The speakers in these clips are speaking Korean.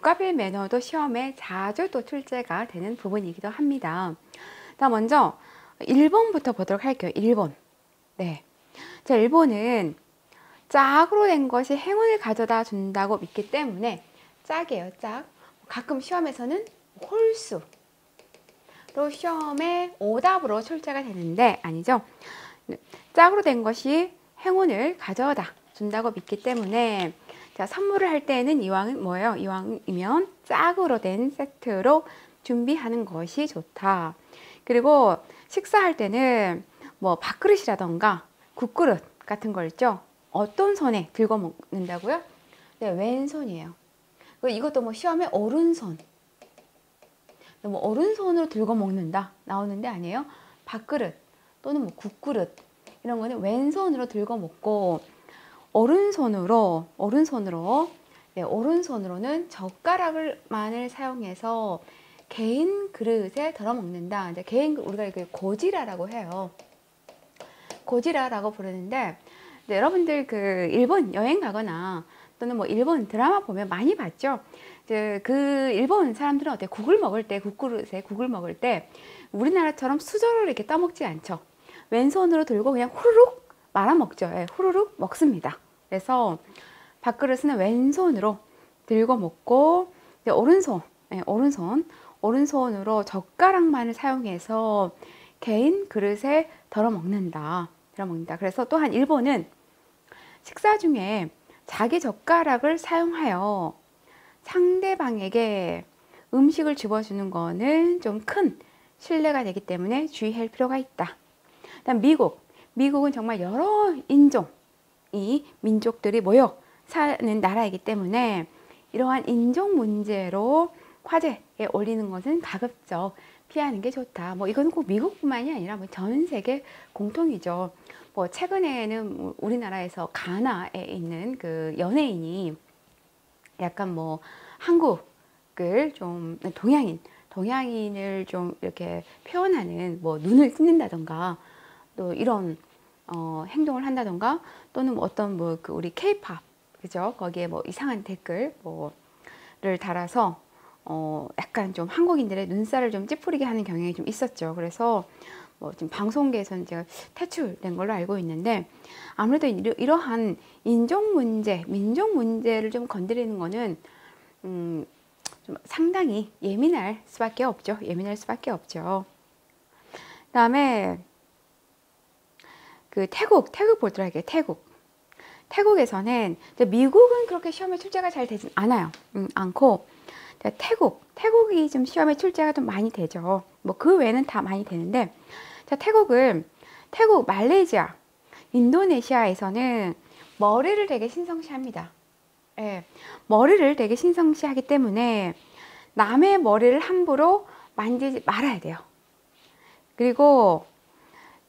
국가별 매너도 시험에 자주 또 출제가 되는 부분이기도 합니다. 자, 먼저 1번부터 보도록 할게요. 1번. 네. 자, 1번은 짝으로 된 것이 행운을 가져다 준다고 믿기 때문에 짝이에요. 짝. 가끔 시험에서는 홀수로 시험에 오답으로 출제가 되는데 아니죠. 짝으로 된 것이 행운을 가져다 준다고 믿기 때문에 자, 선물을 할 때는 이왕은 뭐예요? 이왕이면 짝으로 된 세트로 준비하는 것이 좋다. 그리고 식사할 때는 뭐 밥그릇이라던가 국그릇 같은 거 있죠? 어떤 손에 들고 먹는다고요? 네, 왼손이에요. 이것도 뭐 시험에 오른손. 뭐 오른손으로 들고 먹는다 나오는데 아니에요. 밥그릇 또는 뭐 국그릇 이런 거는 왼손으로 들고 먹고 오른손으로는 젓가락만을 사용해서 개인 그릇에 덜어 먹는다. 이제 우리가 이렇게 고지라라고 해요. 고지라라고 부르는데 여러분들 그 일본 여행 가거나 또는 뭐 일본 드라마 보면 많이 봤죠. 그 일본 사람들은 어때요? 국을 먹을 때 국그릇에 국을 먹을 때 우리나라처럼 수저로 이렇게 떠먹지 않죠. 왼손으로 들고 그냥 후루룩 말아 먹죠. 예, 후루룩 먹습니다. 그래서 밥그릇은 왼손으로 들고 먹고 이제 오른손으로 젓가락만을 사용해서 개인 그릇에 덜어 먹는다. 그래서 또한 일본은 식사 중에 자기 젓가락을 사용하여 상대방에게 음식을 집어주는 거는 좀 큰 실례가 되기 때문에 주의할 필요가 있다. 그다음 미국은 정말 여러 민족들이 모여 사는 나라이기 때문에 이러한 인종 문제로 화제에 올리는 것은 가급적 피하는 게 좋다. 뭐 이건 꼭 미국뿐만이 아니라 뭐 전 세계 공통이죠. 뭐 최근에는 우리나라에서 가나에 있는 그 연예인이 약간 뭐 한국을 좀 동양인을 좀 이렇게 표현하는 뭐 눈을 찢는다던가 또 이런 행동을 한다던가 또는 뭐 어떤 뭐 그 우리 K-팝 그죠? 거기에 뭐 이상한 댓글 뭐를 달아서 약간 좀 한국인들의 눈살을 좀 찌푸리게 하는 경향이 좀 있었죠. 그래서 뭐 지금 방송계에서는 제가 퇴출된 걸로 알고 있는데 아무래도 이러한 인종 문제, 민족 문제를 좀 건드리는 거는 좀 상당히 예민할 수밖에 없죠. 그다음에 그 태국 보도록 할게요. 태국에서는 미국은 그렇게 시험에 출제가 잘 되진 않아요. 않고 태국이 좀 시험에 출제가 좀 많이 되죠. 뭐 그 외에는 다 많이 되는데 자, 태국, 말레이시아, 인도네시아에서는 머리를 되게 신성시합니다. 예, 머리를 되게 신성시하기 때문에 남의 머리를 함부로 만지지 말아야 돼요. 그리고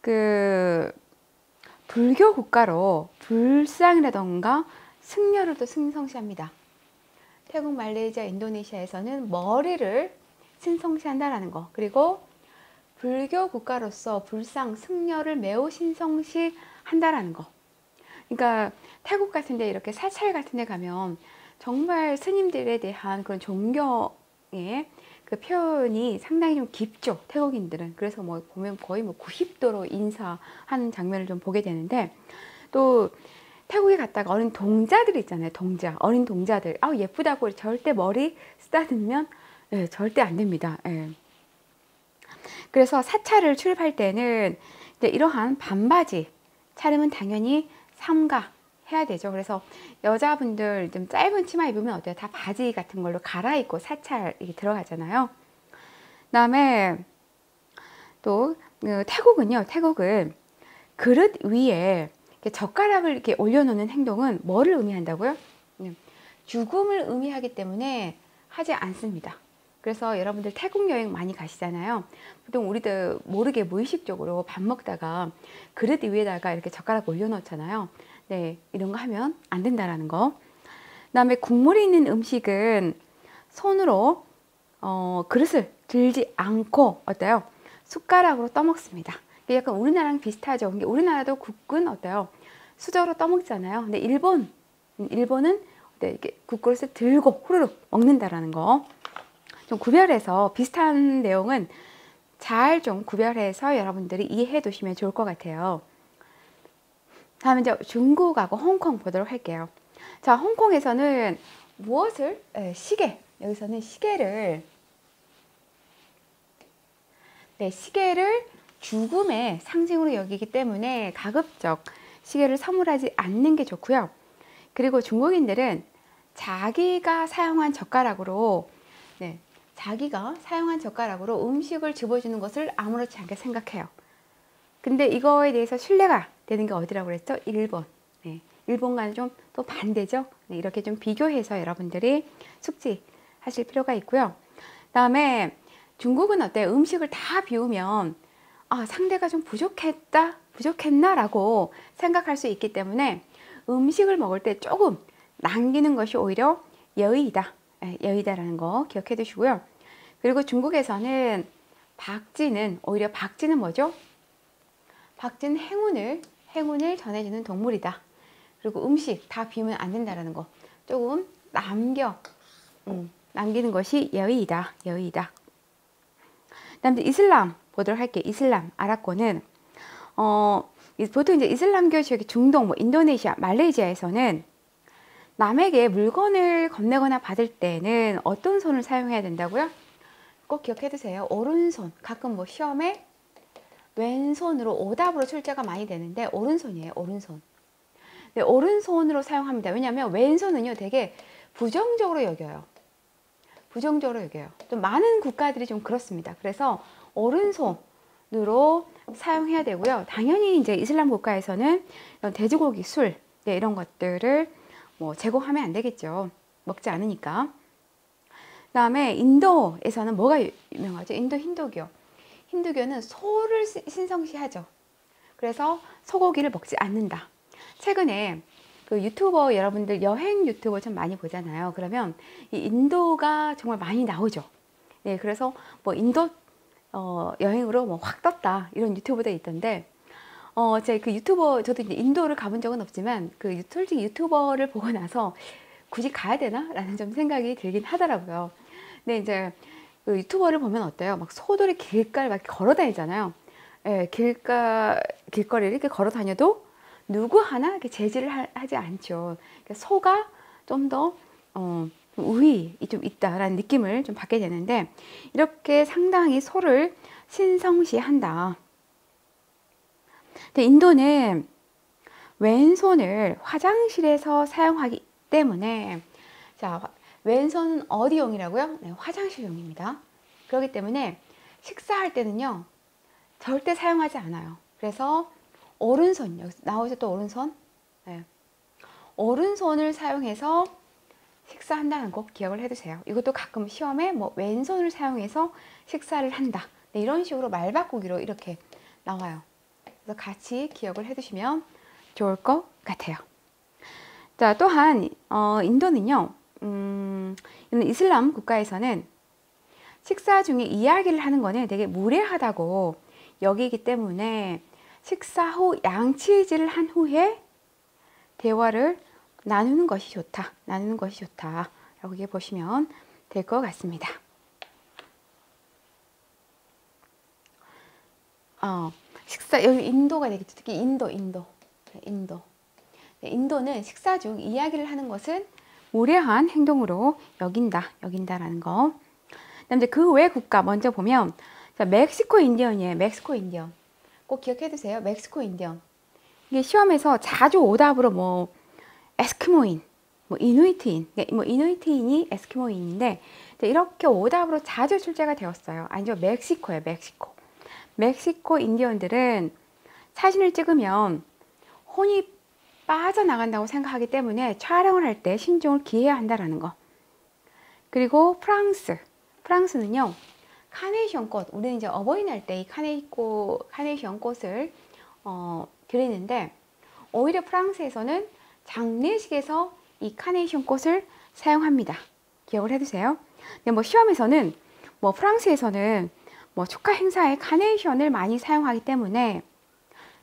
그 불교 국가로 불상이라던가 승려를 또 신성시합니다. 태국, 말레이시아, 인도네시아에서는 머리를 신성시한다라는 거. 그리고 불교 국가로서 불상, 승려를 매우 신성시한다라는 거. 그러니까 태국 같은 데 이렇게 사찰 같은 데 가면 정말 스님들에 대한 그런 존경의 그 표현이 상당히 좀 깊죠. 태국인들은. 그래서 뭐 보면 거의 뭐 90도로 인사하는 장면을 좀 보게 되는데 또 태국에 갔다가 어린 동자들 있잖아요. 어린 동자들. 예쁘다고 절대 머리 쓰다듬으면 절대 안 됩니다. 그래서 사찰을 출입할 때는 이제 이러한 반바지 차림은 당연히 삼가해야 되죠. 그래서 여자분들 좀 짧은 치마 입으면 어때요? 다 바지 같은 걸로 갈아입고 사찰 들어가잖아요. 그다음에 또 태국은 그릇 위에 젓가락을 이렇게 올려놓는 행동은 뭐를 의미한다고요? 죽음을 의미하기 때문에 하지 않습니다. 그래서 여러분들 태국 여행 많이 가시잖아요. 보통 우리도 모르게 무의식적으로 밥 먹다가 그릇 위에다가 이렇게 젓가락 올려놓잖아요. 네, 이런 거 하면 안 된다라는 거. 그다음에 국물이 있는 음식은 손으로 그릇을 들지 않고 어때요? 숟가락으로 떠먹습니다. 약간 우리나라랑 비슷하죠. 우리나라도 국은 어때요? 수저로 떠먹잖아요. 근데 일본은 네, 이렇게 국그릇을 들고 후루룩 먹는다라는 거. 좀 구별해서 비슷한 내용은 잘 좀 구별해서 여러분들이 이해해 두시면 좋을 것 같아요. 다음에 이제 중국하고 홍콩 보도록 할게요. 자, 홍콩에서는 무엇을? 시계. 여기서는 시계를 죽음의 상징으로 여기기 때문에 가급적 시계를 선물하지 않는 게 좋고요. 그리고 중국인들은 자기가 사용한 젓가락으로 음식을 집어주는 것을 아무렇지 않게 생각해요. 근데 이거에 대해서 신뢰가 되는 게 어디라고 그랬죠? 일본. 일본과는 좀 또 반대죠. 이렇게 좀 비교해서 여러분들이 숙지하실 필요가 있고요. 다음에 중국은 어때요? 음식을 다 비우면 상대가 좀 부족했나? 라고 생각할 수 있기 때문에 음식을 먹을 때 조금 남기는 것이 오히려 여의다라는 거 기억해 두시고요. 그리고 중국에서는 박쥐는 뭐죠? 박쥐는 행운을 전해주는 동물이다. 그리고 음식 다 비우면 안 된다라는 거 조금 남기는 것이 여의다. 그다음에 이슬람 보도록 할게요. 이슬람 아랍권은 보통 이제 이슬람교 지역의 중동, 인도네시아, 말레이시아에서는 남에게 물건을 건네거나 받을 때는 어떤 손을 사용해야 된다고요? 꼭 기억해 두세요. 오른손. 가끔 시험에 왼손으로 오답으로 출제가 많이 되는데 오른손이에요. 오른손. 네, 오른손으로 사용합니다. 왜냐하면 왼손은요 되게 부정적으로 여겨요. 좀 많은 국가들이 좀 그렇습니다. 그래서 오른손으로 사용해야 되고요. 당연히 이제 이슬람 국가에서는 이런 돼지고기, 술 이런 것들을 제공하면 안 되겠죠. 먹지 않으니까. 그다음에 인도에서는 뭐가 유명하죠? 힌두교는 소를 신성시하죠. 그래서 소고기를 먹지 않는다. 최근에 그 유튜버 여러분들 여행 유튜버 좀 많이 보잖아요. 그러면 이 인도가 정말 많이 나오죠. 그래서 인도 여행으로 확 떴다 이런 유튜버도 있던데 제가 그 유튜버 저도 이제 인도를 가본 적은 없지만 솔직히 유튜버를 보고 나서 굳이 가야 되나? 라는 좀 생각이 들긴 하더라고요. 근데 이제 그 유튜버를 보면 어때요? 막 소들이 길가를 막 걸어 다니잖아요. 길거리를 이렇게 걸어 다녀도 누구 하나 이렇게 제지를 하지 않죠. 그러니까 소가 좀 더 우위이 좀 있다라는 느낌을 좀 받게 되는데 이렇게 상당히 소를 신성시한다. 근데 인도는 왼손을 화장실에서 사용하기 때문에 왼손은 어디용이라고요? 화장실용입니다. 그렇기 때문에 식사할 때는요 절대 사용하지 않아요. 그래서 오른손, 여기 나오죠 또 오른손. 오른손을 사용해서 식사한다는 거 기억을 해두세요. 이것도 가끔 시험에 왼손을 사용해서 식사를 한다. 이런 식으로 말 바꾸기로 이렇게 나와요. 그래서 같이 기억을 해두시면 좋을 것 같아요. 자, 또한 인도는요, 이런 이슬람 국가에서는 식사 중에 이야기를 하는 거는 되게 무례하다고 여기기 때문에 식사 후 양치질을 한 후에 대화를 나누는 것이 좋다. 라고 이렇게 보시면 될 것 같습니다. 여기 인도가 되겠죠. 특히 인도는 식사 중 이야기를 하는 것은 무례한 행동으로 여긴다라는 거. 그다음에 그 외 국가 먼저 보면 멕시코 인디언이에요. 멕시코 인디언. 꼭 기억해 두세요. 멕시코 인디언. 이게 시험에서 자주 오답으로 에스키모인, 이누이트인, 이누이트인이 에스키모인인데 이렇게 오답으로 자주 출제가 되었어요. 아니죠, 멕시코예요. 멕시코 인디언들은 사진을 찍으면 혼이 빠져나간다고 생각하기 때문에 촬영을 할 때 신중을 기해야 한다라는 거. 그리고 프랑스는요 카네이션 꽃, 우리는 이제 어버이날 때 이 카네이션 꽃을 드리는데 오히려 프랑스에서는 장례식에서 이 카네이션 꽃을 사용합니다. 기억을 해두세요. 근데 시험에서는 프랑스에서는 축하 행사에 카네이션을 많이 사용하기 때문에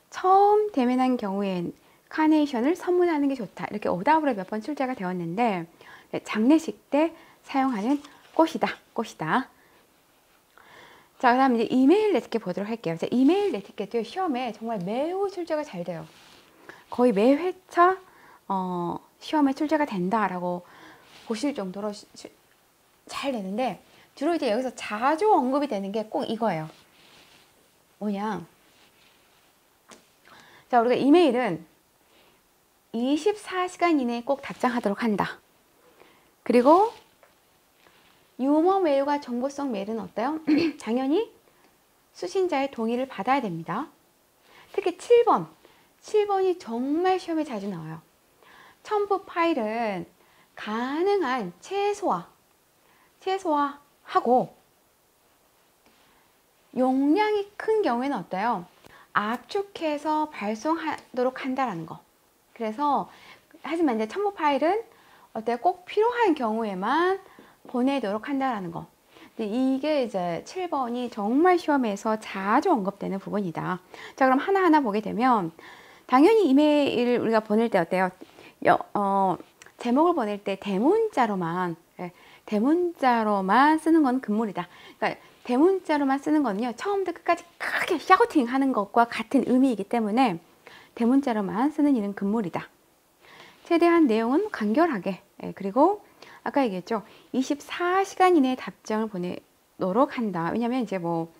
처음 대면한 경우엔 카네이션을 선물하는 게 좋다. 이렇게 오답으로 몇 번 출제가 되었는데 장례식 때 사용하는 꽃이다. 꽃이다. 자, 그다음 이제 이메일 네티켓 보도록 할게요. 자, 이메일 네티켓도 시험에 정말 매우 출제가 잘 돼요. 거의 매 회차 시험에 출제가 된다라고 보실 정도로 잘 되는데 주로 이제 여기서 자주 언급이 되는 게 꼭 이거예요. 뭐냐? 자, 우리가 이메일은 24시간 이내에 꼭 답장하도록 한다. 그리고 유머 메일과 정보성 메일은 어때요? 당연히 수신자의 동의를 받아야 됩니다. 특히 7번. 7번이 정말 시험에 자주 나와요. 첨부 파일은 가능한 최소화하고 용량이 큰 경우에는 어때요? 압축해서 발송하도록 한다라는 거. 그래서 하지만 이제 첨부 파일은 어때요? 꼭 필요한 경우에만 보내도록 한다라는 거. 근데 이게 이제 7번이 정말 시험에서 자주 언급되는 부분이다. 자, 그럼 하나하나 보게 되면 당연히 이메일을 우리가 보낼 때 어때요? 제목을 보낼 때 대문자로만 쓰는 건 금물이다. 그러니까 대문자로만 쓰는 거는요, 처음부터 끝까지 크게 샤우팅 하는 것과 같은 의미이기 때문에 대문자로만 쓰는 일은 금물이다. 최대한 내용은 간결하게, 그리고 아까 얘기했죠. 24시간 이내에 답장을 보내도록 한다. 왜냐면 이제 뭐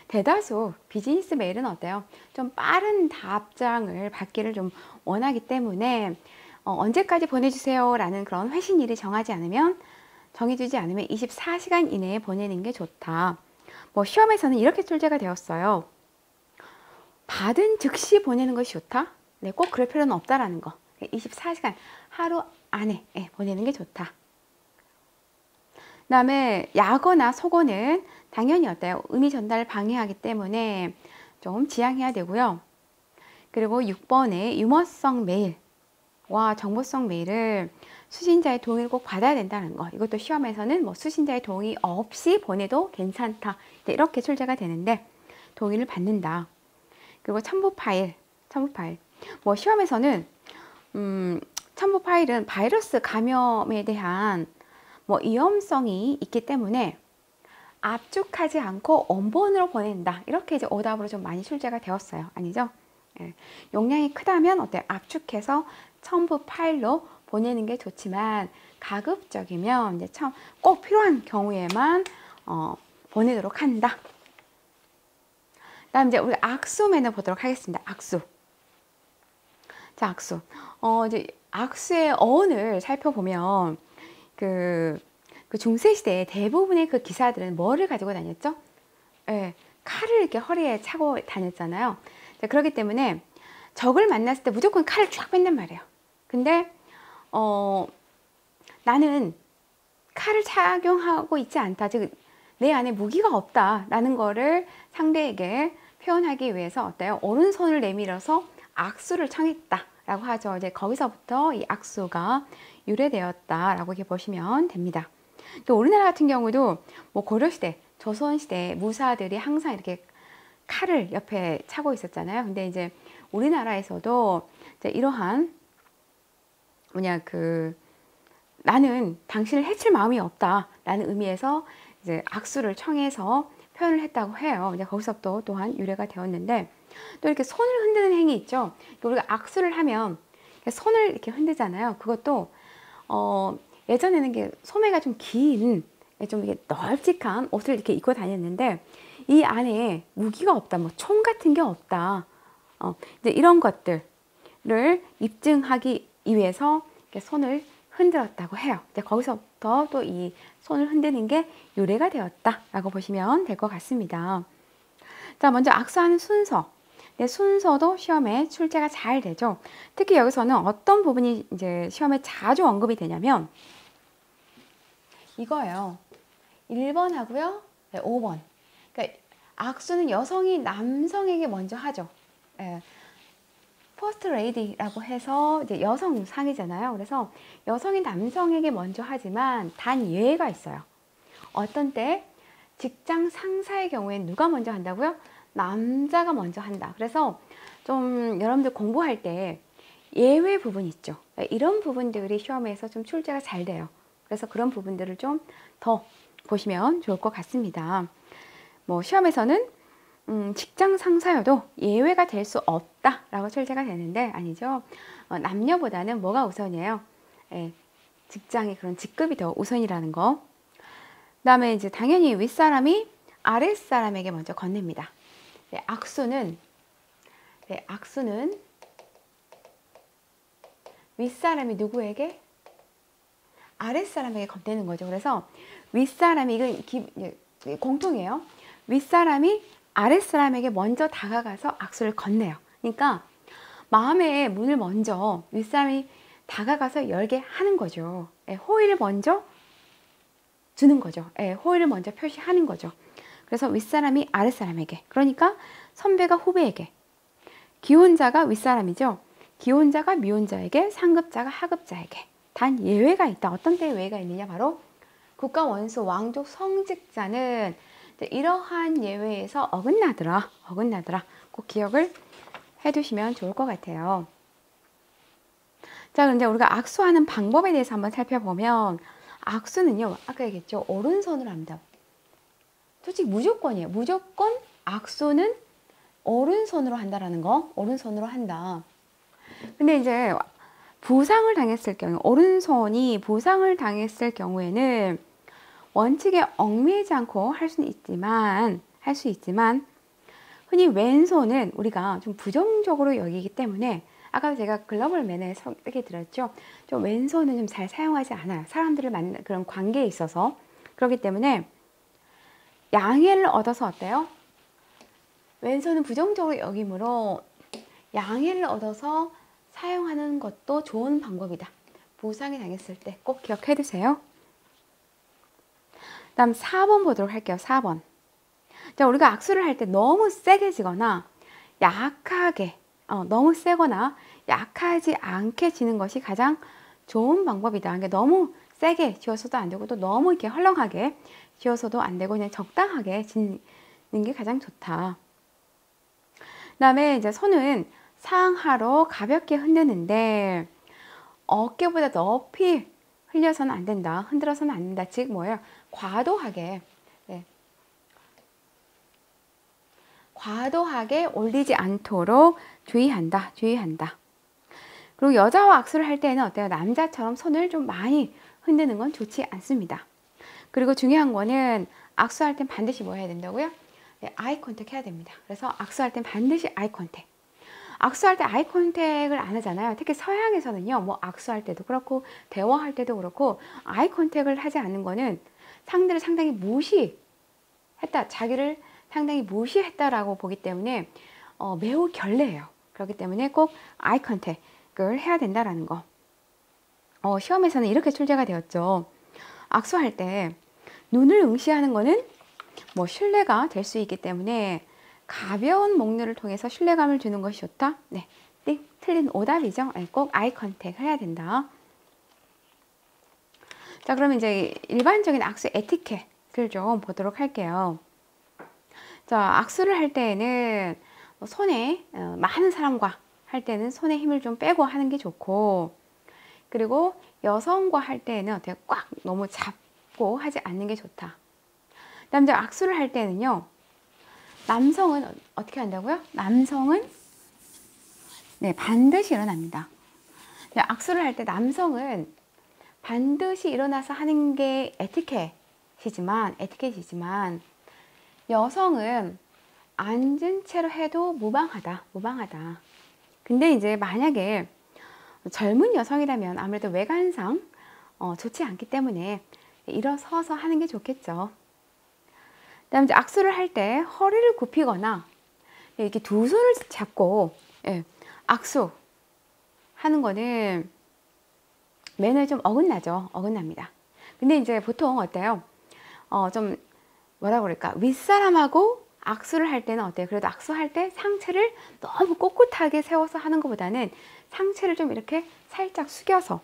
대다수 비즈니스 메일은 어때요? 좀 빠른 답장을 받기를 좀 원하기 때문에 언제까지 보내주세요 라는 그런 회신일을 정해주지 않으면 24시간 이내에 보내는 게 좋다. 뭐 시험에서는 이렇게 출제가 되었어요. 받은 즉시 보내는 것이 좋다. 네, 꼭 그럴 필요는 없다라는 거. 24시간 하루 안에 보내는 게 좋다. 그 다음에 약어나 속어는 당연히 어때요? 의미 전달을 방해하기 때문에 좀 지양해야 되고요. 그리고 6번에 유머성 메일과 정보성 메일을 수신자의 동의를 꼭 받아야 된다는 거. 이것도 시험에서는 뭐 수신자의 동의 없이 보내도 괜찮다. 이렇게 출제가 되는데 동의를 받는다. 그리고 첨부 파일. 뭐 시험에서는 첨부 파일은 바이러스 감염에 대한 뭐 위험성이 있기 때문에 압축하지 않고 원본으로 보낸다. 이렇게 이제 오답으로 좀 많이 출제가 되었어요. 아니죠? 예. 용량이 크다면 어때요? 압축해서 첨부 파일로 보내는 게 좋지만 가급적이면 이제 꼭 필요한 경우에만 보내도록 한다. 그다음 이제 우리 악수 매너 보도록 하겠습니다. 악수. 자, 악수. 이제 악수의 어원을 살펴보면 그 중세시대에 대부분의 그 기사들은 뭐를 가지고 다녔죠? 예, 칼을 이렇게 허리에 차고 다녔잖아요. 자, 그렇기 때문에 적을 만났을 때 무조건 칼을 쫙 뺀단 말이에요. 근데 나는 칼을 착용하고 있지 않다. 즉, 내 안에 무기가 없다라는 거를 상대에게 표현하기 위해서 어때요? 오른손을 내밀어서 악수를 청했다라고 하죠. 이제 거기서부터 이 악수가 유래되었다라고 이렇게 보시면 됩니다. 또 우리나라 같은 경우도 뭐 고려시대, 조선시대 무사들이 항상 이렇게 칼을 옆에 차고 있었잖아요. 근데 이제 우리나라에서도 이제 이러한 나는 당신을 해칠 마음이 없다라는 의미에서 이제 악수를 청해서 표현을 했다고 해요. 이제 거기서부터 또한 유래가 되었는데 또 이렇게 손을 흔드는 행위 있죠. 우리가 악수를 하면 손을 이렇게 흔들잖아요. 그것도 예전에는 이게 소매가 좀 긴, 좀 이렇게 널찍한 옷을 이렇게 입고 다녔는데 이 안에 무기가 없다, 뭐 총 같은 게 없다. 이제 이런 것들을 입증하기 위해서 이렇게 손을 흔들었다고 해요. 이제 거기서부터 또 이 손을 흔드는 게 유래가 되었다라고 보시면 될 것 같습니다. 자, 먼저 악수하는 순서. 네, 순서도 시험에 출제가 잘 되죠. 특히 여기서는 어떤 부분이 이제 시험에 자주 언급이 되냐면 이거예요. 1번 하고요. 네, 5번. 그러니까 악수는 여성이 남성에게 먼저 하죠. 네. 퍼스트 레이디라고 해서 이제 여성상이잖아요. 그래서 여성이 남성에게 먼저 하지만 단 예외가 있어요. 어떤 때 직장 상사의 경우엔 누가 먼저 한다고요? 남자가 먼저 한다. 그래서 좀 여러분들 공부할 때 예외 부분 있죠. 이런 부분들이 시험에서 좀 출제가 잘 돼요. 그래서 그런 부분들을 좀 더 보시면 좋을 것 같습니다. 뭐 시험에서는 직장 상사여도 예외가 될 수 없다라고 출제가 되는데 아니죠. 남녀보다는 뭐가 우선이에요? 예, 직장의 그런 직급이 더 우선이라는 거. 그다음에 이제 당연히 윗사람이 아랫사람에게 먼저 건넵니다. 네, 악수는 윗사람이 누구에게? 아랫사람에게 건네는 거죠. 그래서 윗사람이 이건 공통이에요. 윗사람이 아랫사람에게 먼저 다가가서 악수를 건네요. 그러니까 마음의 문을 먼저 윗사람이 다가가서 열게 하는 거죠. 예, 호의를 먼저 주는 거죠. 예, 호의를 먼저 표시하는 거죠. 그래서 윗사람이 아랫사람에게, 그러니까 선배가 후배에게, 기혼자가 윗사람이죠. 기혼자가 미혼자에게, 상급자가 하급자에게. 단 예외가 있다. 어떤 때에 예외가 있느냐? 바로 국가 원수 왕족 성직자는 이러한 예외에서 어긋나더라. 꼭 기억을 해두시면 좋을 것 같아요. 자, 그런데 우리가 악수하는 방법에 대해서 한번 살펴보면 악수는요, 아까 얘기했죠. 오른손으로 합니다. 솔직히 무조건이에요. 무조건 악수는 오른손으로 한다라는 거. 오른손으로 한다. 근데 이제 부상을 당했을 경우, 오른손이 부상을 당했을 경우에는 원칙에 얽매이지 않고 할 수 있지만 흔히 왼손은 우리가 좀 부정적으로 여기기 때문에 아까 제가 글로벌 매너에서 이렇게 들었죠. 좀 왼손은 좀 잘 사용하지 않아요. 사람들을 만나는 그런 관계에 있어서. 그렇기 때문에 양해를 얻어서 어때요? 왼손은 부정적으로 여기므로 양해를 얻어서 사용하는 것도 좋은 방법이다. 부상이 당했을 때 꼭 기억해 두세요. 다음 4번 보도록 할게요. 4번. 자, 우리가 악수를 할 때 너무 세게 지거나 약하게, 너무 세거나 약하지 않게 지는 것이 가장 좋은 방법이다. 그러니까 너무 세게 지어서도 안 되고 또 너무 이렇게 헐렁하게 지어서도 안 되고 그냥 적당하게 지는 게 가장 좋다. 그다음에 이제 손은 상하로 가볍게 흔드는데 어깨보다 높이 흘려서는 안 된다. 흔들어서는 안 된다. 즉 뭐예요? 과도하게 과도하게 올리지 않도록 주의한다. 그리고 여자와 악수를 할 때는 어때요? 남자처럼 손을 좀 많이 흔드는 건 좋지 않습니다. 그리고 중요한 거는 악수할 땐 반드시 뭐 해야 된다고요? 네, 아이 컨택 해야 됩니다. 그래서 악수할 땐 반드시 아이 컨택. 악수할 때 아이 컨택을 안 하잖아요. 특히 서양에서는요. 뭐 악수할 때도 그렇고 대화할 때도 그렇고 아이 컨택을 하지 않는 거는 상대를 상당히 무시했다. 자기를 상당히 무시했다라고 보기 때문에 매우 결례해요. 그렇기 때문에 꼭 아이 컨택을 해야 된다라는 거. 시험에서는 이렇게 출제가 되었죠. 악수할 때 눈을 응시하는 거는 뭐 신뢰가 될 수 있기 때문에 가벼운 목눈을 통해서 신뢰감을 주는 것이 좋다. 네, 띵, 틀린 오답이죠. 꼭 아이 컨택 해야 된다. 자, 그러면 이제 일반적인 악수 에티켓을 좀 보도록 할게요. 자, 악수를 할 때에는 손에 많은 사람과 할 때는 손에 힘을 좀 빼고 하는 게 좋고, 그리고 여성과 할 때는 어떻게 꽉 너무 잡고 하지 않는 게 좋다. 그다음 이제 악수를 할 때는요. 남성은 어떻게 한다고요? 남성은 반드시 일어납니다. 악수를 할 때 남성은 반드시 일어나서 하는 게 에티켓이지만 여성은 앉은 채로 해도 무방하다. 근데 이제 만약에 젊은 여성이라면 아무래도 외관상 좋지 않기 때문에 일어서서 하는 게 좋겠죠. 그다음에 이제 악수를 할 때 허리를 굽히거나 이렇게 두 손을 잡고 악수 하는 거는 매너에 좀 어긋납니다. 근데 이제 보통 어때요? 좀 뭐라 그럴까? 윗사람하고 악수를 할 때는 어때요? 그래도 악수할 때 상체를 너무 꼿꼿하게 세워서 하는 것보다는 상체를 좀 이렇게 살짝 숙여서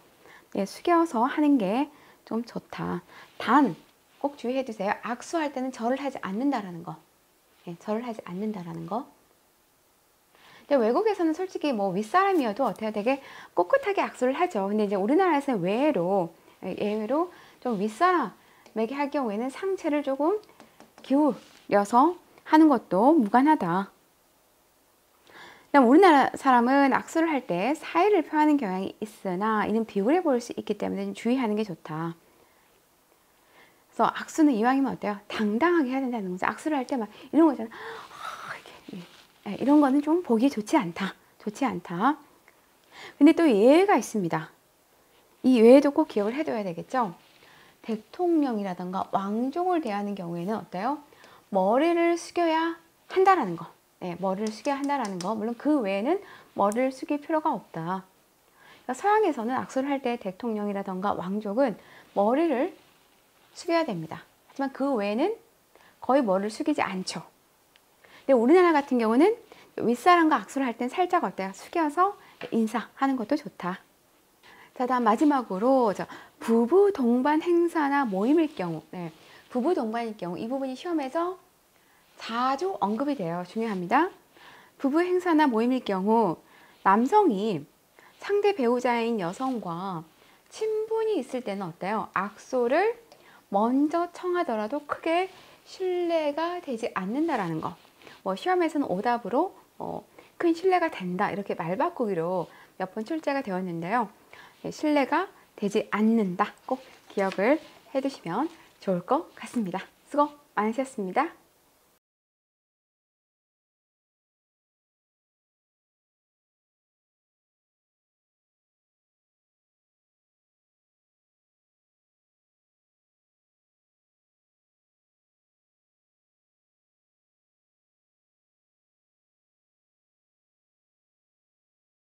하는 게 좀 좋다. 단 꼭 주의해 주세요. 악수할 때는 절을 하지 않는다라는 거. 절을 하지 않는다라는 거. 근데 외국에서는 솔직히 뭐 윗사람이어도 어때요? 되게 꼿꼿하게 악수를 하죠. 근데 이제 우리나라에서는 예외로 좀 윗사람에게 할 경우에는 상체를 조금 기울여서 하는 것도 무관하다. 그다음 우리나라 사람은 악수를 할 때 사의를 표하는 경향이 있으나 이는 비굴해 보일 수 있기 때문에 좀 주의하는 게 좋다. 그래서 악수는 이왕이면 어때요? 당당하게 해야 된다는 거죠. 악수를 할 때 막 이런 거 있잖아요. 이런 거는 좀 보기 좋지 않다. 좋지 않다. 근데 또 예외가 있습니다. 이 예외도 꼭 기억을 해둬야 되겠죠. 대통령이라던가 왕족을 대하는 경우에는 어때요? 머리를 숙여야 한다라는 거. 네, 머리를 숙여야 한다라는 거. 물론 그 외에는 머리를 숙일 필요가 없다. 그러니까 서양에서는 악수를 할 때 대통령이라던가 왕족은 머리를 숙여야 됩니다. 하지만 그 외에는 거의 머리를 숙이지 않죠. 근데 우리나라 같은 경우는 윗사람과 악수를 할 땐 살짝 어때요? 숙여서 인사하는 것도 좋다. 자, 다음 마지막으로 부부 동반 행사나 모임일 경우, 네, 부부 동반일 경우 이 부분이 시험에서 자주 언급이 돼요. 중요합니다. 부부 행사나 모임일 경우 남성이 상대 배우자인 여성과 친분이 있을 때는 어때요? 악수를 먼저 청하더라도 크게 신뢰가 되지 않는다라는 거. 뭐 시험에서는 오답으로 큰 신뢰가 된다 이렇게 말바꾸기로 몇 번 출제가 되었는데요. 신뢰가 되지 않는다 꼭 기억을 해두시면 좋을 것 같습니다. 수고 많으셨습니다.